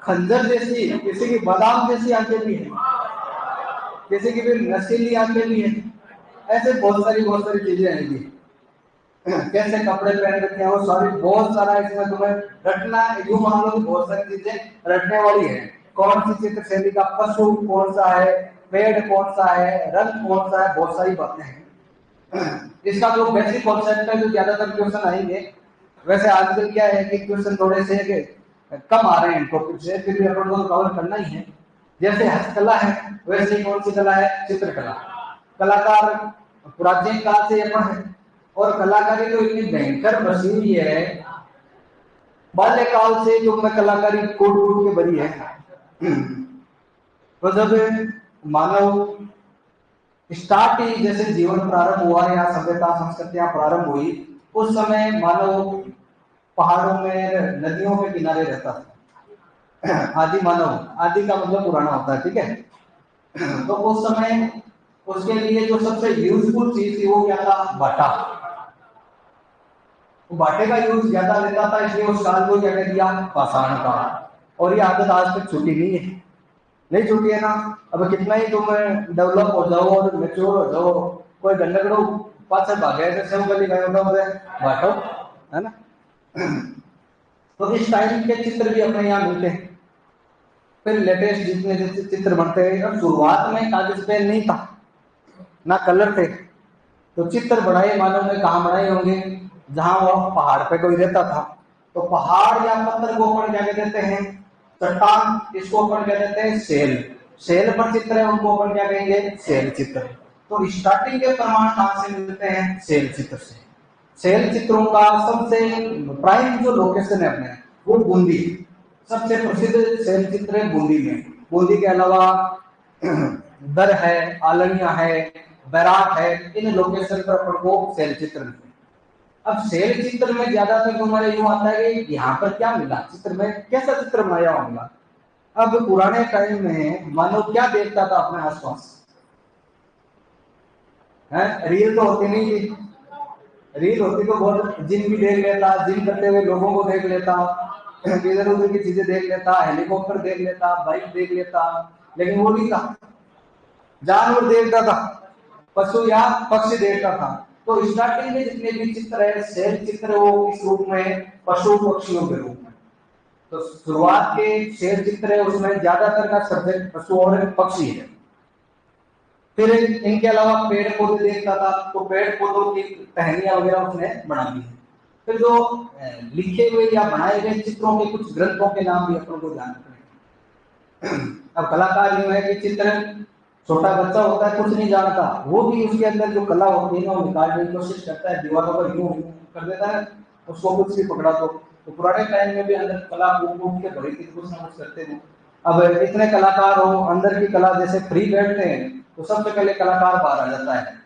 खंजर जैसी किसी की बादाम जैसी आंखें भी हैं किसी की भी नशीली आंखें भी हैं ऐसे बहुत सारी चीजें आएंगी। कैसे कपड़े पहन रखे हैं वो सारी बहुत सारा इसमें तुम्हें रटना यूं मान लो कि बहुत सारी चीजें रटने वाली है। कौन सी चित्र शैली का पशु कौन सा है पेड़ कौन सा है रंग कौन सा है बहुत सारी बातें हैं। इसका जो बेसिक कॉन्सेप्ट है जो ज्यादातर क्वेश्चन आएंगे वैसे आजकल क्या है कि क्वेश्चन थोड़े से कम आ रहे हैं टॉपिक से फिर भी अपन को कवर करना ही है। जैसे हस्तकला है वैसे ही कौन सी कला है चित्रकला कलाकार प्राचीन काल से अपन है और कलाकारी तो इतनी भयंकर बसी हुई है बाल्यकाल से जो मैं कलाकारी कूट कूट के बनी है। तो जब मानव स्टार्ट ही जैसे जीवन प्रारंभ हुआ या सभ्यता संस्कृतियां प्रारंभ हुई उस समय मानव पहाड़ों में नदियों के किनारे रहता था आदि मानव, आदि का मतलब पुराना होता है, ठीक है। तो उस समय उसके लिए जो सबसे यूजफुल चीज थी वो क्या था, बाटा। वो बाटे का यूज ज्यादा लेता था, इसलिए उस काल को क्या कह दिया, पाषाण काल। और ये आदत आज तक छूटी नहीं है, नहीं छूटी है ना। अब कितना ही तुम डेवलप हो जाओ और मेच्योर हो जाओ, कोई गंडकड़ो पास भागे सब गली गए बाटो, है ना। तो इस टाइम के चित्र भी अपने यहाँ मिलते हैं। फिर लेटेस्ट जितने जैसे चित्र बनते हैं, अब शुरुआत में कागज पेन नहीं था ना कलर थे, तो चित्र बनाए मानव ने कहाँ बनाए होंगे, जहां वो पहाड़ पे कोई रहता था। तो पहाड़ या पत्थर को अपन क्या कहते हैं, चट्टान, इसको अपन क्या कहते हैं, सेल। सेल पर चित्र है, उनको अपन क्या कहेंगे, सेल चित्र। तो स्टार्टिंग के प्रमाण कहां से मिलते हैं, सेल चित्र से। सेल चित्रों का सबसे प्राइम जो लोकेशन है अपने, वो बूंदी। सबसे प्रसिद्ध सेल चित्र है बूंदी में। बूंदी के अलावा दर है, आलनिया है, बैराट है, इन लोकेशन पर अपन को सेल चित्र मिलते हैं। अब सेल चित्र में ज्यादातर तुम्हारे यूं आता है कि यहाँ पर क्या मिला चित्र में, कैसा चित्र बनाया होगा। अब पुराने टाइम में मानव क्या देखता था अपने आसपास, है रील तो होती नहीं थी। रील होती तो बहुत जिन भी देख लेता, जिन करते हुए लोगों को देख लेता, इधर उधर की चीजें देख लेता, हेलीकॉप्टर देख लेता, बाइक देख लेता, लेकिन वो नहीं था, जानवर देखता था, पशु या पक्षी देखता था। तो स्टार्टिंग में जितने भी चित्र है, सेल चित्र, वो किस रूप में, पशु पक्षियों के रूप में। तो शुरुआत के सेल चित्र है उसमें ज्यादातर का सब्जेक्ट पशु और पक्षी है। फिर इनके अलावा पेड़ पौधे देखता था, तो पेड़ पौधों की टहनियां वगैरह उसने बना दी। फिर जो लिखे हुए या बनाए गए चित्रों के कुछ ग्रंथों के नाम भी अपन को जानते हैं। अब कलाकार यूं है कि चित्र, छोटा बच्चा होता है कुछ नहीं जानता, वो भी उसके अंदर जो कला होती है ना वो निकालने की कोशिश करता है, दीवारों पर यूं कर देता है, उसको कुछ भी पकड़ा तो पुराने टाइम में भी अंदर कला फूक के भरी थी, कुछ ना कुछ करते थे। अब इतने कलाकार हो, अंदर की कला जैसे फ्री बैठते हैं, तो सबसे पहले कलाकार बाहर आ जाता है।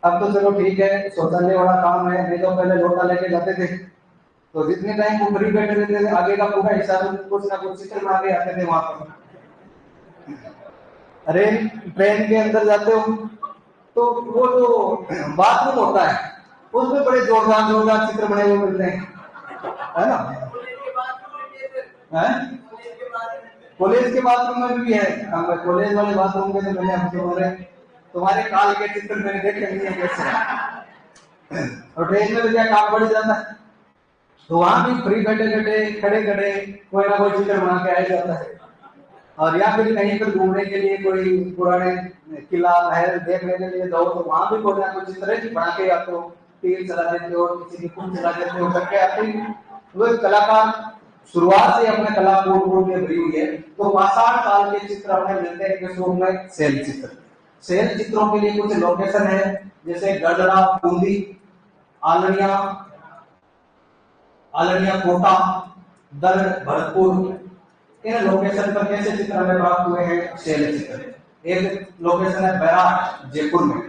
अब तो चलो ठीक है, शौचालय वाला काम है, नहीं तो पहले लोटा लेके जाते थे, तो जितने टाइम वो फ्री बैठे रहते थे आगे का पूरा हिसाब कुछ ना कुछ चित्र बना के आते थे वहां पर। अरे ट्रेन के अंदर जाते हो तो वो जो बाथरूम होता है उसमें बड़े जोरदार जोरदार चित्र बने हुए मिलते हैं, है ना। कॉलेज के बाथरूम में भी है, कॉलेज वाले बाथरूम के तो मैंने हमसे बोले तुम्हारे काल के चित्र मैंने देखे नहीं है कैसे। और ट्रेन में तो क्या काम बढ़ जाता है, तो वहां भी फ्री बैठे बैठे खड़े खड़े कोई ना कोई चित्र बना के आ जाता है। और या फिर कहीं पर घूमने के लिए कोई पुराने किला महल देखने के लिए जाओ, तो वहां भी कोई ना कोई चित्र बना के आते हो, तीर चला देते हो, किसी की कुछ चला देते हो, करके आते ही वो कलाकार शुरुआत से अपने कला को में भरी हुई है। तो पाषाण काल के चित्र हमें मिलते हैं किस रूप में, सेल चित्र। सेल चित्रों के लिए कुछ लोकेशन है, जैसे गढ़ड़ा, बूंदी, आलनिया, आलनिया कोटा, दर, भरतपुर, इन लोकेशन पर कैसे चित्र हमें प्राप्त हुए हैं, सेल चित्र। एक लोकेशन है बैराट, जयपुर में।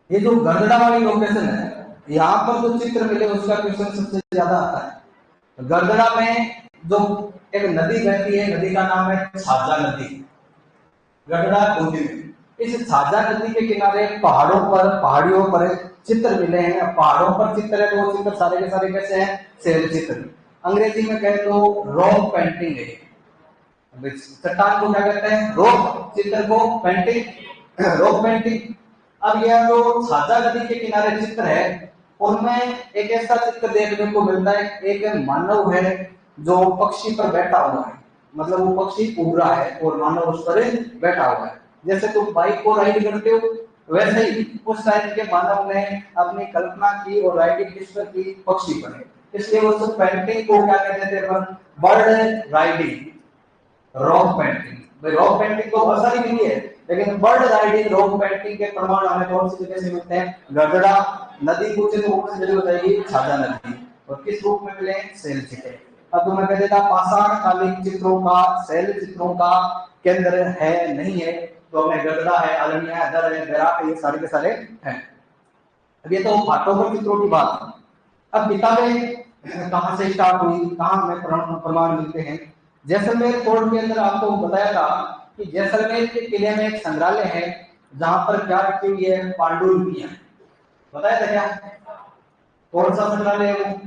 ये जो गढ़ड़ा वाली लोकेशन है, यहाँ पर जो चित्र मिले उसका क्वेश्चन सबसे ज्यादा आता है। गढ़ड़ा में जो एक नदी बहती है, नदी का नाम है छाजा नदी, गढ़ड़ा बूंदी में। इस छाजा नदी के किनारे पहाड़ों पर, पहाड़ियों पर चित्र मिले हैं। पहाड़ों पर चित्र है तो वो चित्र सारे के सारे कैसे हैं, सेल चित्र। अंग्रेजी में कहे तो रॉक पेंटिंग है। चट्टान को क्या कहते हैं, रॉक, चित्र को पेंटिंग, रॉक पेंटिंग। अब यह जो छाजा नदी के किनारे चित्र है उनमें एक ऐसा चित्र देखने को मिलता है, एक मानव है जो पक्षी पर बैठा हुआ है, मतलब वो पक्षी उड़ रहा है और मानव उस पर बैठा हुआ है। जैसे तुम बाइक को राइड करते हो वैसे ही उस टाइम के मानव ने अपनी कल्पना की और राइडिंग किस पर की, पक्षी पर। इसलिए वो सब पेंटिंग को क्या कहते थे, बर्ड राइडिंग, रॉक पेंटिंग। भाई रॉक पेंटिंग तो बहुत सारी मिली है, लेकिन बर्ड राइडिंग रॉक पेंटिंग के प्रमाण हमें कौन सी जगह से मिलते हैं, गढ़ड़ा नदी पूछे तो कौन सी जगह बताइए, छाजा नदी। और किस रूप में मिले, सेल चित्र। अब तो मैं कह देता पाषाण कालीन चित्रों का, सेल चित्रों का केंद्र है नहीं है, तो हमें गढ़ड़ा है, आलनिया है, दर है, बैराट है, ये सारे के सारे हैं। अब ये तो फाटों पर चित्रों की बात है। अब किताबें कहाँ से स्टार्ट हुई, कहाँ हमें प्रमाण मिलते हैं। जैसलमेर फोर्ट के अंदर आपको बताया था कि जैसलमेर के किले में एक संग्रहालय है जहां पर क्या रखी हुई है, पांडुलिपियां। बताया था क्या? कौन सा संग्रहालय है वो?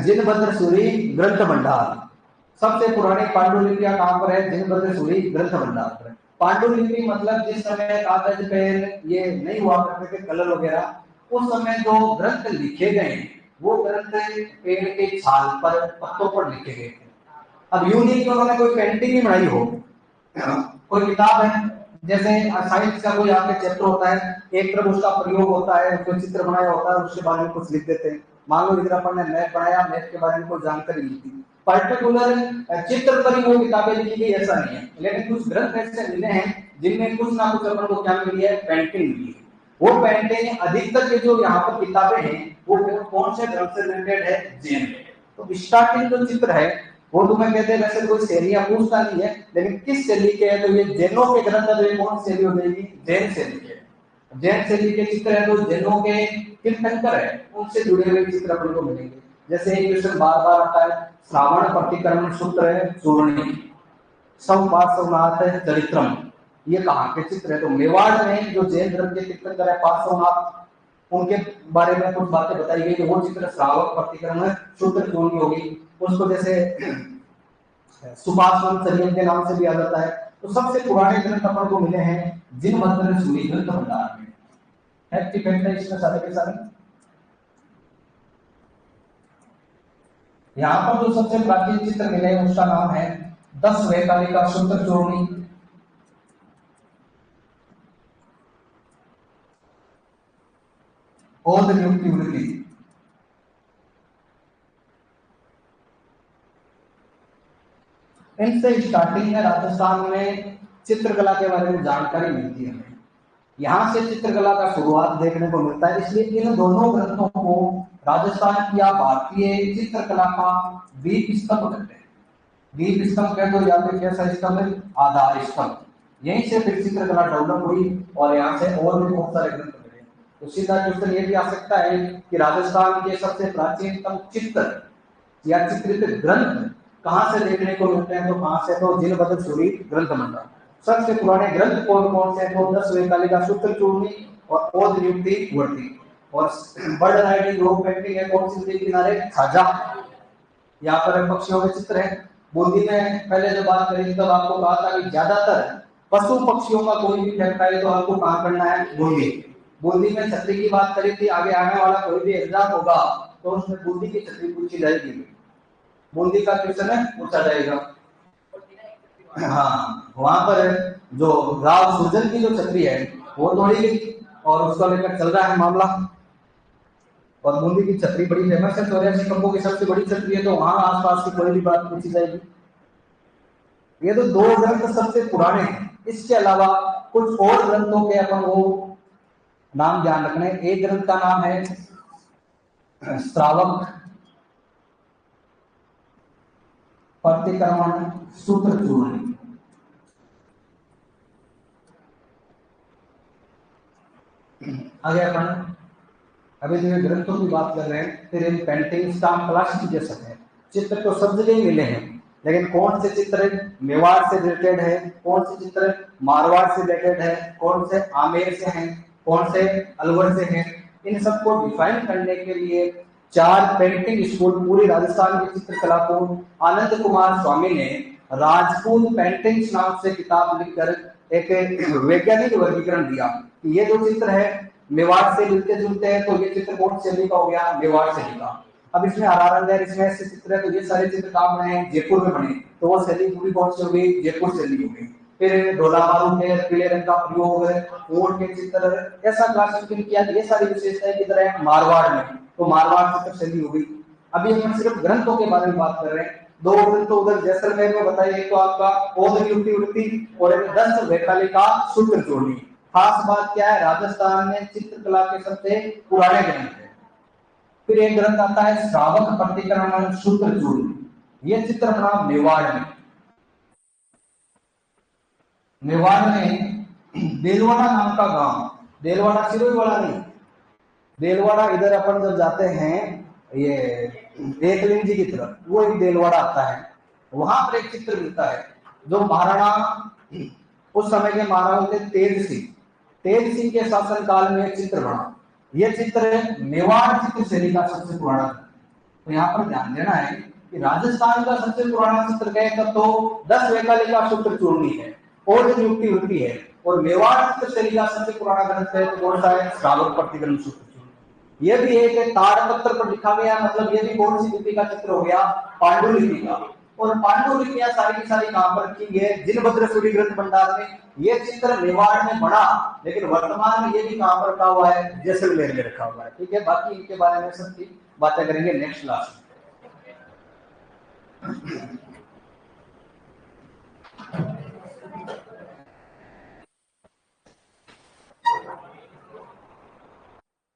जिनभद्र सूरी ग्रंथ भंडार। सबसे पुरानी पांडुलिपियां कहां पर है? जिनभद्र सूरी ग्रंथ भंडार पर। पांडुलिपि मतलब जिस समय कागज पेन ये नहीं हुआ करते थे, कलर वगैरह, उस समय जो ग्रंथ लिखे गए वो ग्रंथ पेड़ के छाल पर, पत्तों पर लिखे गए थे। अब यूं नहीं कि उन्होंने कोई पेंटिंग ही बनाई हो। कोई किताब है, जैसे साइंस का कोई आपके चैप्टर होता है, एक तरफ उसका प्रयोग होता है, कोई चित्र बनाया होता है, उसके बारे में कुछ लिख देते हैं। मान लो इधर अपन ने मैप बनाया, मैप के बारे में कोई जानकारी मिलती, पर्टिकुलर चित्र पर ही वो किताबें लिखी गई ऐसा नहीं है। लेकिन कुछ ग्रंथ ऐसे मिले हैं जिनमें कुछ ना कुछ अपन को क्या मिली है? पेंटिंग मिली है। वो पेंटिंग अधिकतर के जो यहाँ पर किताबें हैं वो कौन से ग्रंथ से रिलेटेड है? जैन। तो स्टार्टिंग जो चित्र है वो तो मैं कहते हैं वैसे कोई शैलियां पूछता नहीं है, लेकिन किस शैली के है? तो ये जैनों के ग्रंथ है, तो ये कौन शैली हो जाएगी? जैन शैली के। जैन शैली के चित्र है तो जैनों के तीर्थंकर है, उनसे जुड़े हुए चित्र अपने को मिलेंगे। जैसे एक क्वेश्चन बार बार आता है, श्रावण प्रतिक्रमण सूत्र है चूर्णी, पार्श्वनाथ है चरित्रम, ये कहाँ के चित्र है? तो मेवाड़ में जो जैन धर्म के तीर्थंकर है पार्श्वनाथ, उनके बारे में कुछ बातें बताई गई। वो चित्र श्रावक प्रतिक्रमण सूत्र चूर्णी होगी। उसको जैसे सुभाष संयम के नाम से भी आ जाता है। तो सबसे पुराने ग्रंथ अपन को मिले हैं जिनभद्र सूरी ग्रंथ भंडार में। है इसमें सारे के सारे। यहाँ पर जो सबसे प्राचीन चित्र मिले हैं उसका नाम है 10 वैकालिका सूत्र चूर्णी। और नियुक्ति वृत्ति। इनसे स्टार्टिंग है राजस्थान में चित्रकला के बारे में जानकारी मिलती है हमें। यहाँ से चित्रकला का शुरुआत देखने को मिलता है। इसलिए इन दोनों ग्रंथों को राजस्थान की या भारतीय चित्रकला का दीप स्तंभ कहते हैं। दीप स्तंभ कहते हो या फिर कैसा स्तंभ? आधार स्तंभ। यहीं से फिर चित्रकला डेवलप हुई और यहाँ से और भी बहुत सारे ग्रंथ मिले। तो सीधा क्वेश्चन ये भी आ सकता है कि राजस्थान के सबसे प्राचीनतम चित्र या चित्रित ग्रंथ कहाँ से देखने को मिलते हैं? तो कहाँ से? तो जिनभद्र सूरी ग्रंथ भंडार। सबसे पुराने ग्रंथ कौन कौन से? तो 10 वैकालिका सूत्र चूर्णी और ओद नियुक्ति वर्ती। और बर्ड राइडिंग रोप पेंटिंग है कौन सी नदी के किनारे? छाजा। यहाँ पर पक्षियों के चित्र है। बूंदी में पहले जो बात करी तब आपको कहा था कि ज्यादातर पशु पक्षियों का कोई भी फैक्ट है तो आपको कहाँ करना है? बूंदी। बूंदी में छतरी की बात करी थी, आगे आने वाला कोई भी एग्जाम होगा तो उसमें बूंदी की छतरी पूछी जाएगी। बूंदी का क्वेश्चन है पूछा जाएगा। हाँ, वहां पर जो राव सुरजन की जो छतरी है वो तोड़ी गई और उसको लेकर चल रहा है मामला। और बूंदी की छतरी बड़ी फेमस है, 84 खंभों की सबसे बड़ी छतरी है, तो वहां आसपास की कोई भी बात पूछी जाएगी। ये तो दो ग्रंथ सबसे पुराने हैं। इसके अलावा कुछ और ग्रंथों के अपन वो नाम ध्यान रखने। एक ग्रंथ का नाम है श्रावक प्रतिक्रमण सूत्र चूर्णी। आगे अपन अभी जो ग्रंथों की बात कर रहे हैं, फिर इन पेंटिंग्स का हम क्लासिफिकेशन है। चित्र तो सब जगह मिले हैं, लेकिन कौन से चित्र मेवाड़ से रिलेटेड है, कौन से चित्र मारवाड़ से रिलेटेड है, कौन से आमेर से हैं, कौन से अलवर से हैं, इन सबको डिफाइन करने के लिए 4 पेंटिंग स्कूल पूरी राजस्थान की चित्रकला को आनंद कुमार स्वामी ने राजपूत पेंटिंग्स नाम से किताब लिखकर एक वैज्ञानिक वर्गीकरण दिया कि ये जो चित्र है मेवाड़ से मिलते जुलते हैं, तो ये चित्र कौन शैली का हो गया? मेवाड़ शैली का। अब इसमें हरा रंग है, इसमें ऐसे चित्र है, तो ये सारे चित्र कहाँ बने? जयपुर में बने, तो वो शैली पूरी कौन सी हो गई? जयपुर शैली हो गई। फिर ढोला मारू के पीले रंग का प्रयोग, ऊंट के चित्र, ऐसा क्लासिफिकेशन किया। ये सारी विशेषताएं किधर है? मारवाड़ में, तो मारवाड़ चित्र शैली हो गई। अभी हम सिर्फ ग्रंथों के बारे में बात कर रहे हैं। 2 ग्रंथ उधर जैसलमेर में बताइए तो आपका ओद नियुक्ति वृत्ति और 10 वैकालिका सूत्र चूर्णी। खास बात क्या है? राजस्थान में चित्रकला के सबसे पुराने ग्रंथ है। फिर एक ग्रंथ आता है श्रावक प्रतिक्रमण सूत्र चूर्णी। ये चित्र बना मेवाड़ में। मेवाड़ में देलवाड़ा नाम का गांव, देलवाड़ा सिरोही वाला नहीं, देलवाड़ा इधर अपन जब जाते हैं ये एकलिंग जी की तरफ, वो एक देलवाड़ा आता है, वहां पर एक चित्र मिलता है जो महाराणा, उस समय के महाराणा थे तेज सिंह के शासन काल में एक चित्र बना। यह चित्र मेवाड़ चित्र शैली का सबसे पुराना। तो यहाँ पर ध्यान देना है कि राजस्थान का सबसे पुराना चित्र कहें तो 10 वैकल्पिक का सूत्र चूर्णी है और नियुक्ति होती है, और मेवाड़ चित्र शैली का सबसे पुराना ग्रंथ है तो कौन सा है? श्रावक प्रतिग्रंथ सूत्र। यह भी एक ताड़पत्र पर लिखा गया, मतलब यह भी कौन सी लिपि का चित्र हो गया? पांडुलिपि का। और पांडुलिपियां सारी की सारी कहां पर रखी है? जिनभद्र सूरी ग्रंथ भंडार में। यह चित्र मेवाड़ में बना, लेकिन वर्तमान में यह भी कहां पर रखा हुआ है? जैसलमेर में रखा हुआ है। ठीक है, बाकी इनके बारे में सबकी बातें करेंगे नेक्स्ट क्लास में।